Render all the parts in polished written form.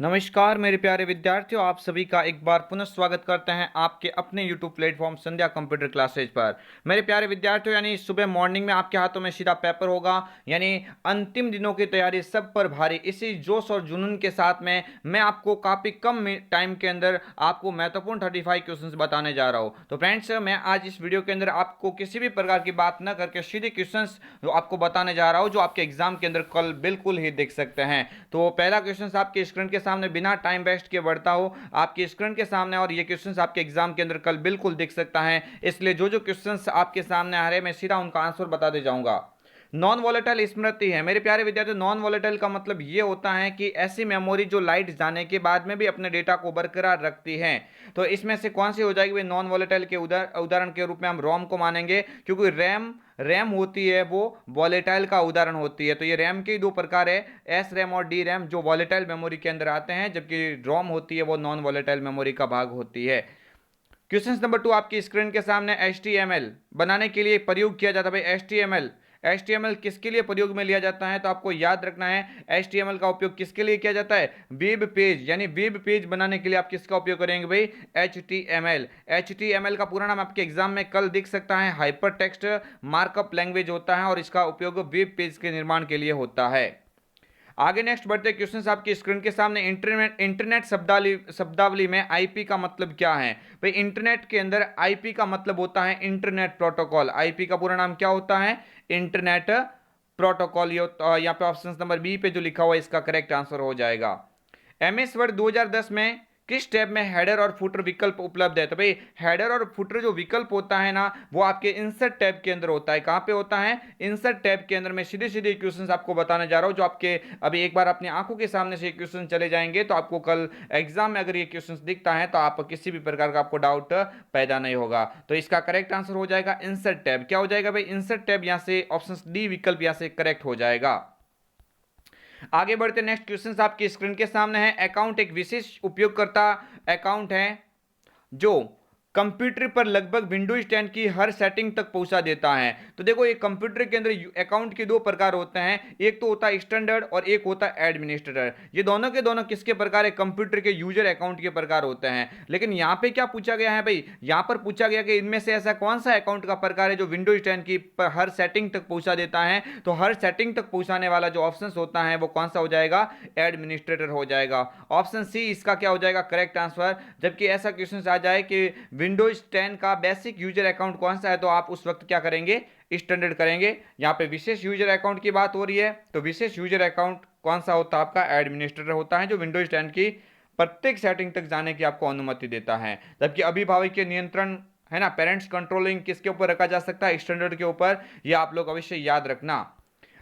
नमस्कार मेरे प्यारे विद्यार्थियों, आप सभी का एक बार पुनः स्वागत करते हैं आपके अपने YouTube प्लेटफॉर्म संध्या कंप्यूटर क्लासेज पर। मेरे प्यारे विद्यार्थियों, यानी सुबह मॉर्निंग में आपके हाथों में सीधा पेपर होगा, यानी अंतिम दिनों की तैयारी सब पर भारी। इसी जोश और जुनून के साथ में मैं आपको काफ़ी कम टाइम के अंदर आपको महत्वपूर्ण 35 क्वेश्चन बताने जा रहा हूँ। तो फ्रेंड्स, मैं आज इस वीडियो के अंदर आपको किसी भी प्रकार की बात न करके सीधे क्वेश्चन जो आपको बताने जा रहा हूँ, जो आपके एग्जाम के अंदर कल बिल्कुल ही देख सकते हैं। तो पहला क्वेश्चन आपके स्क्रीन के सामने बिना टाइम वेस्ट किए बढ़ता हो आपकी स्क्रीन के सामने, और ये क्वेश्चंस आपके एग्जाम के अंदर कल बिल्कुल दिख सकता है। इसलिए जो जो क्वेश्चंस आपके सामने आ रहे हैं मैं सीधा उनका आंसर बता दे जाऊंगा। नॉन वॉलेटाइल स्मृति है मेरे प्यारे विद्यार्थी। नॉन वॉलेटाइल का मतलब ये होता है कि ऐसी मेमोरी जो लाइट जाने के बाद में भी अपने डेटा को बरकरार रखती है। तो इसमें से कौन सी हो जाएगी भाई? नॉन वॉलेटाइल के उदाहरण के रूप में हम रोम को मानेंगे, क्योंकि रैम रैम होती है वो वॉलेटाइल का उदाहरण होती है। तो ये रैम के दो प्रकार है, एस रैम और डी रैम, जो वॉलेटाइल मेमोरी के अंदर आते हैं, जबकि रोम होती है वो नॉन वॉलेटाइल मेमोरी का भाग होती है। क्वेश्चन नंबर 2 आपकी स्क्रीन के सामने HTML बनाने के लिए प्रयोग किया जाता है भाई। HTML किसके लिए प्रयोग में लिया जाता है? तो आपको याद रखना है HTML का उपयोग किसके लिए किया जाता है? वेब पेज, यानी वेब पेज बनाने के लिए आप किसका उपयोग करेंगे भाई? HTML का पूरा नाम आपके एग्जाम में कल दिख सकता है, हाइपर टेक्स्ट मार्कअप लैंग्वेज होता है, और इसका उपयोग वेब पेज के निर्माण के लिए होता है। आगे नेक्स्ट बढ़ते क्वेश्चंस आपकी स्क्रीन के सामने। इंटरनेट शब्दावली में आईपी का मतलब क्या है भाई? इंटरनेट के अंदर आईपी का मतलब होता है इंटरनेट प्रोटोकॉल। आईपी का पूरा नाम क्या होता है? Internet protocol. यहाँ पे ऑप्शन नंबर बी पे जो लिखा हुआ है इसका करेक्ट आंसर हो जाएगा। एमएस वर्ड 2010 में किस टैब में हेडर और फुटर विकल्प उपलब्ध है? तो भाई हेडर और फुटर जो विकल्प होता है ना, वो आपके इंसर्ट टैब के अंदर होता है। कहां पे होता है? इंसर्ट टैब के अंदर। मैं सीधे सीधे क्वेश्चंस आपको बताने जा रहा हूं, जो आपके अभी एक बार अपनी आंखों के सामने से क्वेश्चन चले जाएंगे तो आपको कल एग्जाम में अगर ये क्वेश्चन दिखता है तो आप किसी भी प्रकार का आपको डाउट पैदा नहीं होगा। तो इसका करेक्ट आंसर हो जाएगा इंसर्ट टैब। क्या हो जाएगा भाई? Insert tab. यहां से ऑप्शन डी विकल्प यहां से करेक्ट हो जाएगा। आगे बढ़ते नेक्स्ट क्वेश्चन आपकी स्क्रीन के सामने है। अकाउंट एक विशेष उपयोगकर्ता अकाउंट है जो कंप्यूटर पर लगभग विंडोज 10 की हर सेटिंग तक पहुंचा देता है। तो देखो, ये कंप्यूटर के अंदर अकाउंट के दो प्रकार होते हैं, एक तो होता है स्टैंडर्ड और एक होता है एडमिनिस्ट्रेटर। ये दोनों के दोनों किसके प्रकार है? कंप्यूटर के यूजर अकाउंट के प्रकार होते हैं। लेकिन यहाँ पे क्या पूछा गया है भाई? यहाँ पर पूछा गया कि इनमें से ऐसा कौन सा अकाउंट का प्रकार है जो विंडोज 10 की हर सेटिंग तक पहुंचा देता है? तो हर सेटिंग तक पहुंचाने वाला जो ऑप्शन होता है वो कौन सा हो जाएगा? एडमिनिस्ट्रेटर हो जाएगा। ऑप्शन सी इसका क्या हो जाएगा? Correct answer. जबकि ऐसा क्वेश्चन आ जाए कि विंडोज 10 का बेसिक यूजर अकाउंट कौन सा है, तो आप उस वक्त क्या करेंगे? स्टैंडर्ड करेंगे। यहां पे विशेष यूजर अकाउंट की बात हो रही है, तो विशेष यूजर अकाउंट कौन सा होता है? आपका एडमिनिस्ट्रेटर होता है, जो विंडोज 10 की प्रत्येक सेटिंग तक जाने की आपको अनुमति देता है। जबकि अभिभावकीय नियंत्रण है ना, पेरेंट्स कंट्रोलिंग किसके ऊपर रखा जा सकता है? स्टैंडर्ड के ऊपर। यह आप लोग अवश्य याद रखना।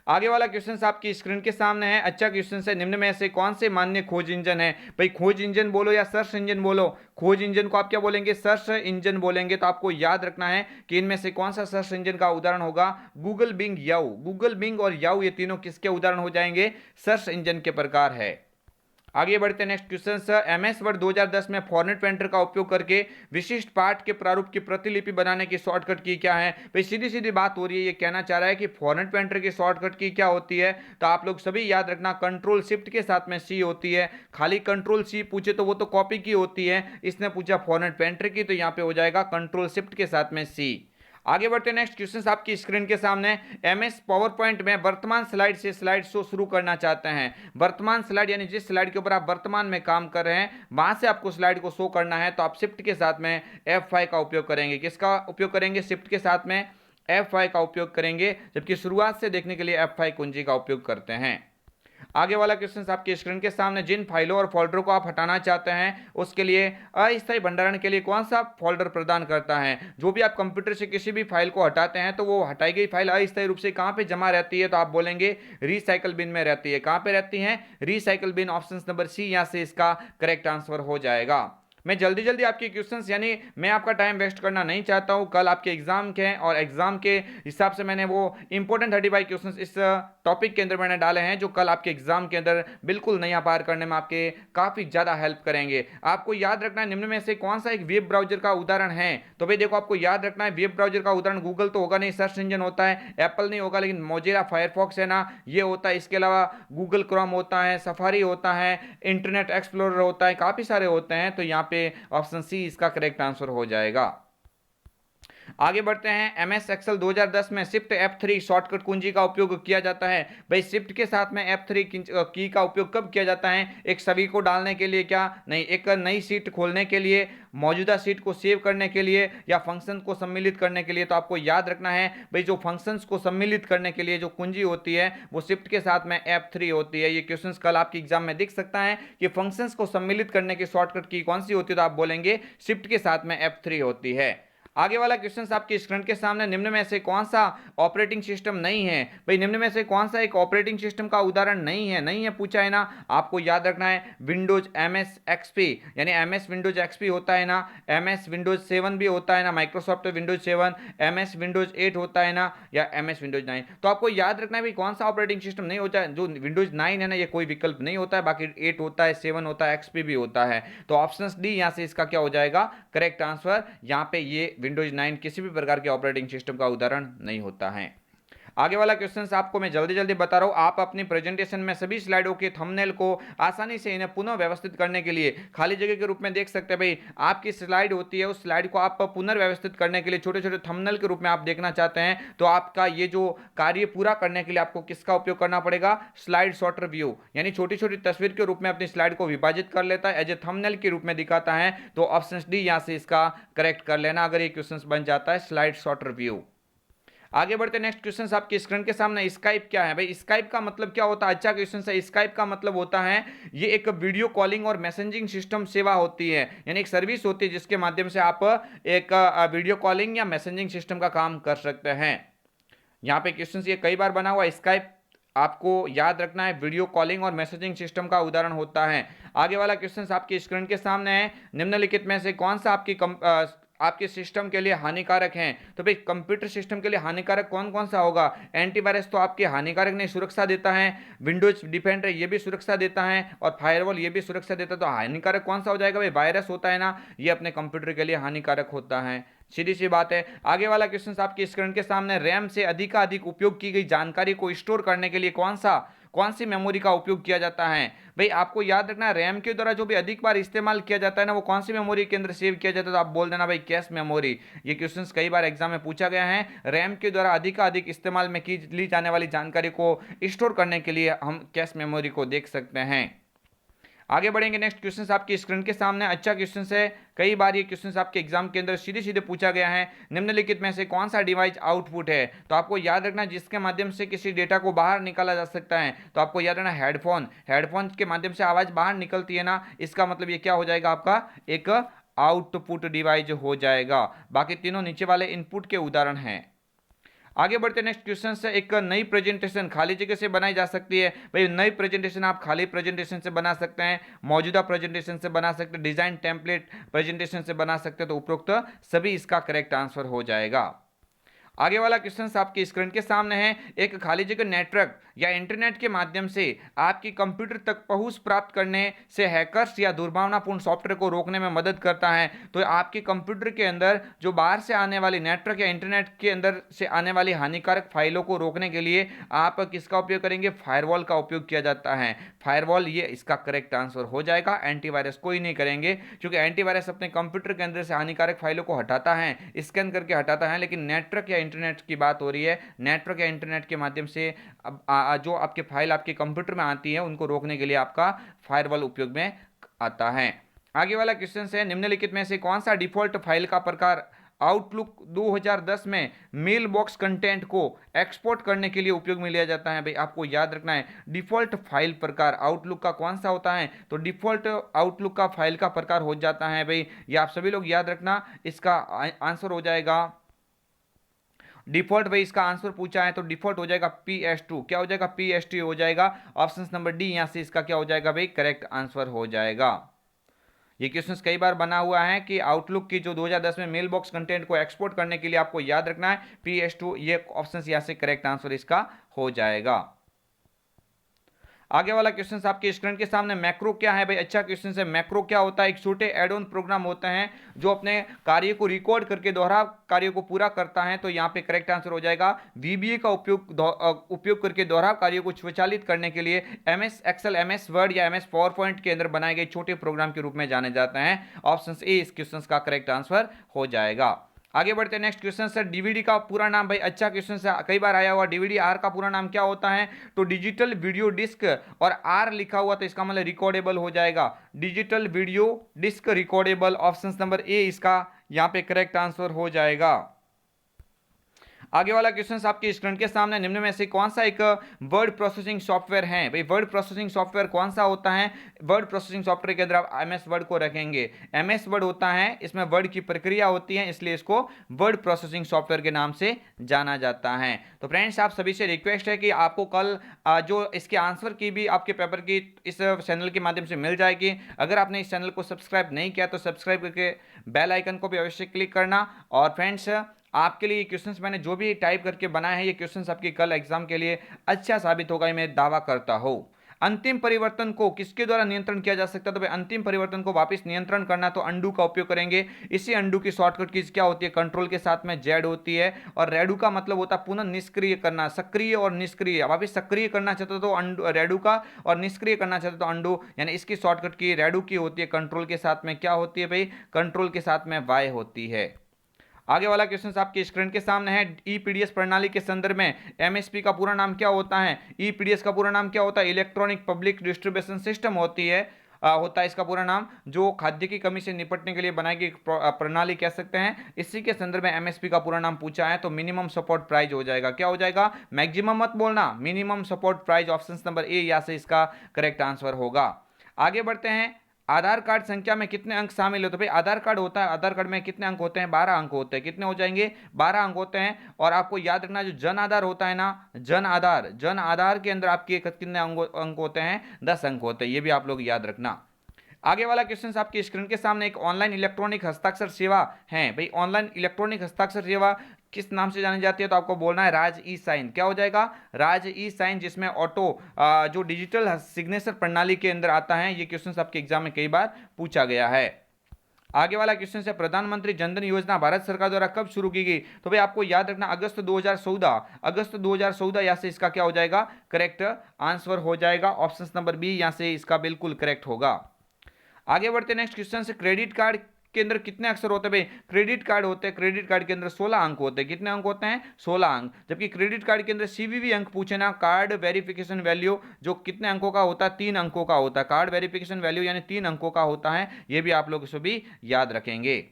आगे वाला क्वेश्चन आपकी स्क्रीन के सामने है। अच्छा क्वेश्चन है। निम्न में से कौन से मान्य खोज इंजन है भाई? खोज इंजन बोलो या सर्च इंजन बोलो? खोज इंजन को आप क्या बोलेंगे? सर्च इंजन बोलेंगे। तो आपको याद रखना है कि इनमें से कौन सा सर्च इंजन का उदाहरण होगा? Google Bing, Yahoo. Google Bing और याहू ये तीनों किसके उदाहरण हो जाएंगे? सर्च इंजन के प्रकार है। आगे बढ़ते नेक्स्ट क्वेश्चन। एमएस वर्ड 2010 में फॉर्मेट पेंटर का उपयोग करके विशिष्ट पाठ के प्रारूप की प्रतिलिपि बनाने की शॉर्टकट की क्या है भाई? सीधी सीधी बात हो रही है, ये कहना चाह रहा है कि फॉर्मेट पेंटर की शॉर्टकट की क्या होती है? तो आप लोग सभी याद रखना, कंट्रोल शिफ्ट के साथ में सी होती है। खाली कंट्रोल सी पूछे तो वो तो कॉपी की होती है, इसने पूछा फॉर्मेट पेंटर की, तो यहाँ पे हो जाएगा कंट्रोल शिफ्ट के साथ में सी। आगे बढ़ते नेक्स्ट क्वेश्चन आपकी स्क्रीन के सामने। एमएस पावर पॉइंट में वर्तमान स्लाइड से स्लाइड शो शुरू करना चाहते हैं। वर्तमान स्लाइड यानी जिस स्लाइड के ऊपर आप वर्तमान में काम कर रहे हैं वहां से आपको स्लाइड को शो करना है, तो आप शिफ्ट के साथ में F5 का उपयोग करेंगे। किसका उपयोग करेंगे? शिफ्ट के साथ में F5 का उपयोग करेंगे, जबकि शुरुआत से देखने के लिए F5 कुंजी का उपयोग करते हैं। आगे वाला क्वेश्चन आपके स्क्रीन के सामने। जिन फाइलों और फोल्डरों को आप हटाना चाहते हैं उसके लिए अस्थायी भंडारण के लिए कौन सा फोल्डर प्रदान करता है? जो भी आप कंप्यूटर से किसी भी फाइल को हटाते हैं तो वो हटाई गई फाइल अस्थायी रूप से कहां पे जमा रहती है? तो आप बोलेंगे रिसाइकल बिन में रहती है। कहां पे रहती है? Recycle bin. Option number C यहां से इसका करेक्ट आंसर हो जाएगा। मैं जल्दी जल्दी आपके क्वेश्चंस, यानी मैं आपका टाइम वेस्ट करना नहीं चाहता हूं। कल आपके एग्जाम के हैं और एग्जाम के हिसाब से मैंने वो इंपॉर्टेंट 35 क्वेश्चंस इस टॉपिक के अंदर मैंने डाले हैं जो कल आपके एग्जाम के अंदर बिल्कुल नया पार करने में आपके काफी ज्यादा हेल्प करेंगे। आपको याद रखना है निम्न में से कौन सा एक वेब ब्राउजर का उदाहरण है। तो भाई देखो, आपको याद रखना है वेब ब्राउजर का उदाहरण गूगल तो होगा नहीं, सर्च इंजन होता है, एप्पल नहीं होगा, लेकिन मोजिला फायरफॉक्स है ना, ये होता है। इसके अलावा गूगल क्रोम होता है, सफारी होता है, इंटरनेट एक्सप्लोरर होता है, काफी सारे होते हैं। तो यहाँ पे ऑप्शन सी इसका करेक्ट आंसर हो जाएगा। आगे बढ़ते हैं। एमएस एक्सेल 2010 में शिफ्ट F3 शॉर्टकट कुंजी का उपयोग किया जाता है। भाई शिफ्ट के साथ में F3 की का उपयोग कब किया जाता है? एक छवि को डालने के लिए, क्या नहीं, एक नई शीट खोलने के लिए, मौजूदा शीट को सेव करने के लिए, या फंक्शन को सम्मिलित करने के लिए। तो आपको याद रखना है भाई, जो फंक्शंस को सम्मिलित करने के लिए जो कुंजी होती है वो शिफ्ट के साथ में F3 होती है। ये क्वेश्चंस कल आपके एग्जाम में दिख सकता है कि फंक्शंस को सम्मिलित करने की शॉर्टकट की कौन सी होती है, तो आप बोलेंगे शिफ्ट के साथ में F3 होती है। आगे वाला क्वेश्चन आपके स्क्रीन के सामने, निम्न में से कौन सा ऑपरेटिंग सिस्टम नहीं है? भाई निम्न में से कौन सा एक ऑपरेटिंग सिस्टम का उदाहरण नहीं है पूछा है ना। आपको याद रखना है विंडोज MS XP, यानी MS विंडोज XP होता है ना, MS विंडोज 7 भी होता है ना, माइक्रोसॉफ्ट विंडोज 7, MS विंडोज 8 होता है ना, या MS विंडोज 9। तो आपको याद रखना है भाई कौन सा ऑपरेटिंग सिस्टम नहीं होता है। जो विंडोज 9 है ना, ये कोई विकल्प नहीं होता है, बाकी 8 होता है, 7 होता है, XP भी होता है। तो ऑप्शन डी यहाँ से इसका क्या हो जाएगा करेक्ट आंसर। यहाँ पे ये विंडोज 9 किसी भी प्रकार के ऑपरेटिंग सिस्टम का उदाहरण नहीं होता है। आगे वाला क्वेश्चन आपको मैं जल्दी जल्दी बता रहा हूं। आप अपनी प्रेजेंटेशन में सभी स्लाइडों के थंबनेल को आसानी से इन्हें पुनः व्यवस्थित करने के लिए खाली जगह के रूप में देख सकते हैं। भाई आपकी स्लाइड होती है, उस स्लाइड को आप पुनर्व्यवस्थित करने के लिए छोटे छोटे थंबनेल के रूप में आप देखना चाहते हैं, तो आपका ये जो कार्य पूरा करने के लिए आपको किसका उपयोग करना पड़ेगा? स्लाइड सॉर्टर व्यू, यानी छोटी छोटी तस्वीर के रूप में अपनी स्लाइड को विभाजित कर लेता है, एज ए थंबनेल के रूप में दिखाता है। तो ऑप्शन डी यहां से इसका करेक्ट कर लेना अगर ये क्वेश्चन बन जाता है स्लाइड सॉर्टर व्यू। आगे बढ़ते नेक्स्ट क्वेश्चन आपके स्क्रीन के सामने। स्काइप क्या है? भाई स्काइप का मतलब क्या होता है? अच्छा क्वेश्चन है। स्काइप का मतलब होता है ये एक वीडियो कॉलिंग और मैसेजिंग सिस्टम सेवा होती है, यानी एक सर्विस होती है जिसके माध्यम से आप एक वीडियो कॉलिंग या मैसेजिंग सिस्टम का काम कर सकते हैं। यहाँ पे क्वेश्चन ये कई बार बना हुआ। स्काइप आपको याद रखना है वीडियो कॉलिंग और मैसेजिंग सिस्टम का उदाहरण होता है। आगे वाला क्वेश्चन आपके स्क्रीन के सामने है। निम्नलिखित में से कौन सा आपके सिस्टम के लिए हानिकारक हैं? तो भाई कंप्यूटर सिस्टम के लिए हानिकारक कौन कौन सा होगा? एंटीवायरस तो आपके हानिकारक नहीं, सुरक्षा देता है। विंडोज डिफेंडर ये भी सुरक्षा देता है, और फायरवॉल ये भी सुरक्षा देता है। तो हानिकारक कौन सा हो जाएगा? भाई वायरस होता है ना, ये अपने कंप्यूटर के लिए हानिकारक होता है। सीधी सी बात है। आगे वाला क्वेश्चन आपकी स्क्रीन के सामने। रैम से अधिकाधिक उपयोग की गई जानकारी को स्टोर करने के लिए कौन सी मेमोरी का उपयोग किया जाता है? भाई आपको याद रखना है रैम के द्वारा जो भी अधिक बार इस्तेमाल किया जाता है ना, वो कौन सी मेमोरी के अंदर सेव किया जाता है? तो आप बोल देना भाई कैश मेमोरी। ये क्वेश्चन कई बार एग्जाम में पूछा गया है। रैम के द्वारा अधिकाधिक इस्तेमाल में की ली जाने वाली जानकारी को स्टोर करने के लिए हम कैश मेमोरी को देख सकते हैं। आगे बढ़ेंगे। नेक्स्ट क्वेश्चन आपकी स्क्रीन के सामने। अच्छा क्वेश्चन है। कई बार ये क्वेश्चन आपके एग्जाम के अंदर सीधे सीधे पूछा गया है। निम्नलिखित में से कौन सा डिवाइस आउटपुट है? तो आपको याद रखना जिसके माध्यम से किसी डेटा को बाहर निकाला जा सकता है। तो आपको याद रखना हेडफोन के माध्यम से आवाज बाहर निकलती है ना, इसका मतलब ये क्या हो जाएगा? आपका एक आउटपुट डिवाइस हो जाएगा। बाकी तीनों नीचे वाले इनपुट के उदाहरण हैं। आगे बढ़ते नेक्स्ट क्वेश्चन से। एक नई प्रेजेंटेशन खाली जगह से बनाई जा सकती है। भाई नई प्रेजेंटेशन आप खाली प्रेजेंटेशन से बना सकते हैं, मौजूदा प्रेजेंटेशन से बना सकते हैं, डिजाइन टेम्पलेट प्रेजेंटेशन से बना सकते हैं। तो उपरोक्त सभी इसका करेक्ट आंसर हो जाएगा। आगे वाला क्वेश्चन आपकी स्क्रीन के सामने है। एक खाली जगह नेटवर्क या इंटरनेट के माध्यम से आपकी कंप्यूटर तक पहुंच प्राप्त करने से हैकर्स या दुर्भावनापूर्ण सॉफ्टवेयर को रोकने में मदद करता है। तो आपके कंप्यूटर के अंदर जो बाहर से आने वाली नेटवर्क या इंटरनेट के अंदर से आने वाली हानिकारक फाइलों को रोकने के लिए आप किसका उपयोग करेंगे? फायरवॉल का उपयोग किया जाता है। फायरवॉल ये इसका करेक्ट आंसर हो जाएगा। एंटीवायरस कोई नहीं करेंगे, क्योंकि एंटीवायरस अपने कंप्यूटर के अंदर से हानिकारक फाइलों को हटाता है, स्कैन करके हटाता है। लेकिन नेटवर्क या इंटरनेट की बात हो रही है। नेटवर्क या इंटरनेट के माध्यम से जो आपके फाइल आपके कंप्यूटर में आती है उनको रोकने के लिए आपका फायरवॉल उपयोग में आता है। आगे वाला क्वेश्चन है। निम्नलिखित में से कौन सा डिफॉल्ट फाइल का प्रकार आउटलुक 2010 में मेल बॉक्स कंटेंट को एक्सपोर्ट करने के लिए उपयोग में लिया जाता है? भाई आपको याद रखना है डिफॉल्ट फाइल प्रकार आउटलुक का कौन सा होता है? तो डिफॉल्ट आउटलुक का फाइल का प्रकार हो जाता है भाई, ये आप सभी लोग याद रखना। इसका आंसर हो जाएगा डिफॉल्ट। भाई इसका आंसर पूछा है तो डिफॉल्ट हो जाएगा PS2। क्या हो जाएगा? PS2 हो जाएगा। ऑप्शन नंबर डी यहां से इसका क्या हो जाएगा भाई? करेक्ट आंसर हो जाएगा। ये क्वेश्चंस कई बार बना हुआ है कि आउटलुक की जो 2010 में मेल बॉक्स कंटेंट को एक्सपोर्ट करने के लिए आपको याद रखना है PS2, ये ऑप्शन यहाँ से करेक्ट आंसर इसका हो जाएगा। आगे वाला क्वेश्चन आपके स्क्रीन के सामने, मैक्रो क्या है भाई? अच्छा क्वेश्चन है। मैक्रो क्या होता है? एक छोटे एड ऑन प्रोग्राम होते हैं जो अपने कार्य को रिकॉर्ड करके दोहरा कार्य को पूरा करता है। तो यहाँ पे करेक्ट आंसर हो जाएगा VBA का उपयोग करके दोहरा कार्य को स्वचालित करने के लिए MS एक्सेल, MS वर्ड या MS पावर पॉइंट के अंदर बनाए गए छोटे प्रोग्राम के रूप में जाने जाते हैं। ऑप्शन ए इस क्वेश्चन का करेक्ट आंसर हो जाएगा। आगे बढ़ते हैं नेक्स्ट क्वेश्चन सर, डीवीडी का पूरा नाम भाई? अच्छा क्वेश्चन है, कई बार आया हुआ। डीवीडी आर का पूरा नाम क्या होता है? तो डिजिटल वीडियो डिस्क, और आर लिखा हुआ तो इसका मतलब रिकॉर्डेबल हो जाएगा, digital video disc recordable. Option number A इसका यहां पे करेक्ट आंसर हो जाएगा। आगे वाला क्वेश्चन आपके स्क्रीन के सामने, निम्न में से कौन सा एक वर्ड प्रोसेसिंग सॉफ्टवेयर है भाई? वर्ड प्रोसेसिंग सॉफ्टवेयर कौन सा होता है? वर्ड प्रोसेसिंग सॉफ्टवेयर के अंदर आप MS वर्ड को रखेंगे। MS वर्ड होता है, इसमें वर्ड की प्रक्रिया होती है, इसलिए इसको वर्ड प्रोसेसिंग सॉफ्टवेयर के नाम से जाना जाता है। तो फ्रेंड्स आप सभी से रिक्वेस्ट है कि आपको कल जो इसके आंसर की भी आपके पेपर की इस चैनल के माध्यम से मिल जाएगी। अगर आपने इस चैनल को सब्सक्राइब नहीं किया तो सब्सक्राइब करके बेल आइकन को भी अवश्य क्लिक करना। और फ्रेंड्स आपके लिए क्वेश्चंस मैंने जो भी टाइप करके बनाए हैं, ये क्वेश्चंस आपके कल एग्जाम के लिए अच्छा साबित होगा, मैं दावा करता हूं। अंतिम परिवर्तन को किसके द्वारा नियंत्रण किया जा सकता है? तो भाई अंतिम परिवर्तन को वापस नियंत्रण करना तो अंडू का उपयोग करेंगे। इसी अंडू की शॉर्टकट कीज क्या होती है? कंट्रोल के साथ में जेड होती है, और रेडू का मतलब होता है पुनः निष्क्रिय करना, सक्रिय और निष्क्रिय। वापस सक्रिय करना चाहते तो अंडू रेडू का, और निष्क्रिय करना चाहते तो अंडू, यानी इसकी शॉर्टकट की रेडू की होती है। कंट्रोल के साथ में क्या होती है भाई? कंट्रोल के साथ में वाई होती है। आगे वाला क्वेश्चन आपके स्क्रीन के सामने है, ईपीडीएस प्रणाली के संदर्भ में एमएसपी का पूरा नाम क्या होता है? ईपीडीएस का पूरा नाम क्या होता है? इलेक्ट्रॉनिक पब्लिक डिस्ट्रीब्यूशन सिस्टम होती है, होता है इसका पूरा नाम, जो खाद्य की कमी से निपटने के लिए बनाई गई प्रणाली कह सकते हैं। इसी के संदर्भ में एमएसपी का पूरा नाम पूछा है, तो मिनिमम सपोर्ट प्राइस हो जाएगा। क्या हो जाएगा? मैक्सिमम मत बोलना, minimum support price. Option number ए या से इसका करेक्ट आंसर होगा। आगे बढ़ते हैं, आधार कार्ड संख्या में कितने अंक शामिल होते हैं? भाई आधार कार्ड होता है, आधार कार्ड में कितने अंक होते हैं? 12 अंक होते हैं। कितने हो जाएंगे? 12 अंक होते हैं। और आपको याद रखना, जो जन आधार होता है ना, जन आधार के अंदर आपके कितने अंक होते हैं? 10 अंक होते हैं। ये भी आप लोग याद रखना। आगे वाला क्वेश्चन आपकी स्क्रीन के सामने, एक ऑनलाइन इलेक्ट्रॉनिक हस्ताक्षर सेवा है भाई। ऑनलाइन इलेक्ट्रॉनिक हस्ताक्षर सेवा किस नाम से जानी जाती है? तो आपको बोलना है राज ई साइन। क्या हो जाएगा? राज ई साइन, जिसमें ऑटो जो डिजिटल सिग्नेचर प्रणाली के अंदर आता है। ये क्वेश्चन आपके एग्जाम में कई बार पूछा गया है। आगे वाला क्वेश्चन है, प्रधानमंत्री जनधन योजना भारत सरकार द्वारा कब शुरू की गई? तो भाई आपको याद रखना, अगस्त 2014 यहाँ से इसका क्या हो जाएगा? करेक्ट आंसर हो जाएगा। ऑप्शन नंबर बी यहाँ से इसका बिल्कुल करेक्ट होगा। आगे बढ़ते नेक्स्ट क्वेश्चन से, क्रेडिट कार्ड के अंदर कितने अक्षर होते हैं भाई? क्रेडिट कार्ड होते हैं, क्रेडिट कार्ड के अंदर 16 अंक होते हैं। कितने अंक होते हैं? 16 अंक। जबकि क्रेडिट कार्ड के अंदर CVV अंक पूछे ना, कार्ड वेरिफिकेशन वैल्यू, जो कितने अंकों का होता है? 3 अंकों का होता है। कार्ड वेरिफिकेशन वैल्यू यानी 3 अंकों का होता है। यह भी आप लोग इसको भी याद रखेंगे।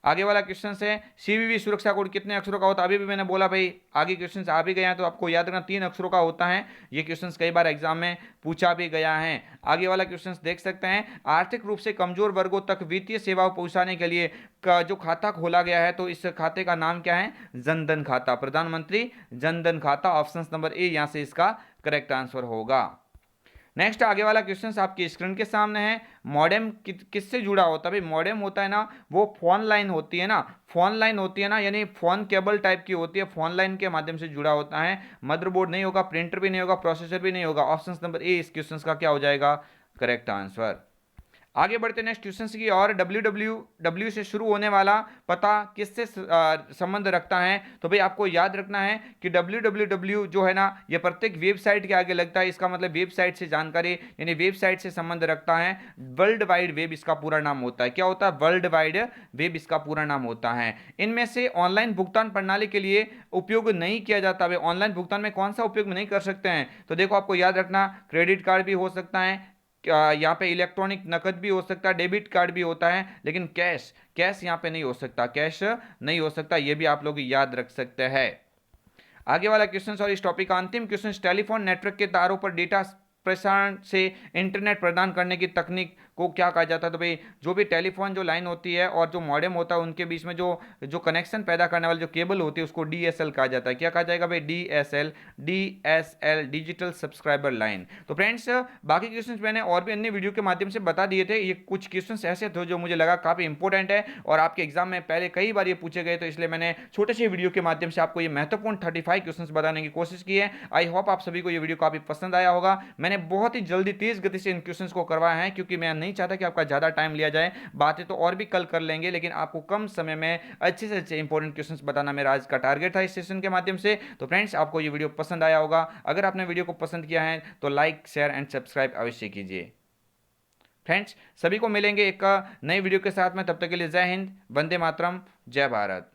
आगे वाला क्वेश्चन है, CVV सुरक्षा कोड कितने अक्षरों का होता है? अभी भी मैंने बोला भाई, आगे क्वेश्चन आ भी गया है, तो आपको याद रखना 3 अक्षरों का होता है। ये क्वेश्चन कई बार एग्जाम में पूछा भी गया है। आगे वाला क्वेश्चन देख सकते हैं, आर्थिक रूप से कमजोर वर्गों तक वित्तीय सेवाओं पहुंचाने के लिए जो खाता खोला गया है, तो इस खाते का नाम क्या है? जनधन खाता, प्रधानमंत्री जनधन खाता। ऑप्शन नंबर ए यहाँ से इसका करेक्ट आंसर होगा। नेक्स्ट आगे वाला क्वेश्चन आपकी स्क्रीन के सामने है, मॉडेम किससे जुड़ा होता है भाई? मॉडेम होता है ना, वो फोन लाइन होती है ना, फोन लाइन होती है ना, यानी फोन केबल टाइप की होती है, फोन लाइन के माध्यम से जुड़ा होता है। मदरबोर्ड नहीं होगा, प्रिंटर भी नहीं होगा, प्रोसेसर भी नहीं होगा। ऑप्शन नंबर ए इस क्वेश्चन का क्या हो जाएगा? Correct answer. आगे बढ़ते नेक्स्ट क्वेश्चन की और, www से शुरू होने वाला पता किससे संबंध रखता है? तो भाई आपको याद रखना है कि www जो है ना, ये प्रत्येक वेबसाइट के आगे लगता है। इसका मतलब वेबसाइट से जानकारी, यानी वेबसाइट से संबंध रखता है। वर्ल्ड वाइड वेब इसका पूरा नाम होता है। क्या होता है? वर्ल्ड वाइड वेब इसका पूरा नाम होता है। इनमें से ऑनलाइन भुगतान प्रणाली के लिए उपयोग नहीं किया जाता। भाई ऑनलाइन भुगतान में कौन सा उपयोग नहीं कर सकते हैं? तो देखो आपको याद रखना, क्रेडिट कार्ड भी हो सकता है, यहाँ पे इलेक्ट्रॉनिक नकद भी हो सकता है, डेबिट कार्ड भी होता है, लेकिन कैश यहाँ पे नहीं हो सकता, कैश नहीं हो सकता। ये भी आप लोग याद रख सकते हैं। आगे वाला क्वेश्चन और इस टॉपिक का अंतिम क्वेश्चन, टेलीफोन नेटवर्क के तारों पर डेटा प्रसारण से इंटरनेट प्रदान करने की तकनीक को क्या कहा जाता है? तो भाई जो भी टेलीफोन जो लाइन होती है और जो मॉडेम होता है उनके बीच में जो जो कनेक्शन पैदा करने वाली जो केबल होती है उसको डीएसएल कहा जाता है। क्या कहा जाएगा भाई? DSL. DSL digital subscriber line. तो फ्रेंड्स बाकी क्वेश्चंस मैंने और भी अन्य वीडियो के माध्यम से बता दिए थे। ये कुछ क्वेश्चंस ऐसे थे जो मुझे लगा काफी इंपॉर्टेंट है और आपके एग्जाम में पहले कई बार ये पूछे गए, तो इसलिए मैंने छोटे से वीडियो के माध्यम से आपको ये महत्वपूर्ण 35 क्वेश्चंस बताने की कोशिश की है। आई होप आप सभी को ये वीडियो काफी पसंद आया होगा। मैंने बहुत ही जल्दी तेज गति से इन क्वेश्चंस को करवाया है क्योंकि मैं नहीं चाहता कि आपका ज्यादा टाइम लिया जाए। बातें तो और भी कल कर लेंगे, लेकिन आपको कम समय में अच्छे से अच्छे इंपॉर्टेंट क्वेश्चंस बताना मेरा आज का टारगेट था इस सेशन के माध्यम से। तो फ्रेंड्स आपको ये वीडियो पसंद आया होगा। अगर आपने वीडियो को पसंद किया है तो लाइक शेयर एंड सब्सक्राइब अवश्य कीजिए। फ्रेंड्स सभी को मिलेंगे एक नई वीडियो के साथ में, तब तक के लिए जय हिंद, वंदे मातरम, जय भारत।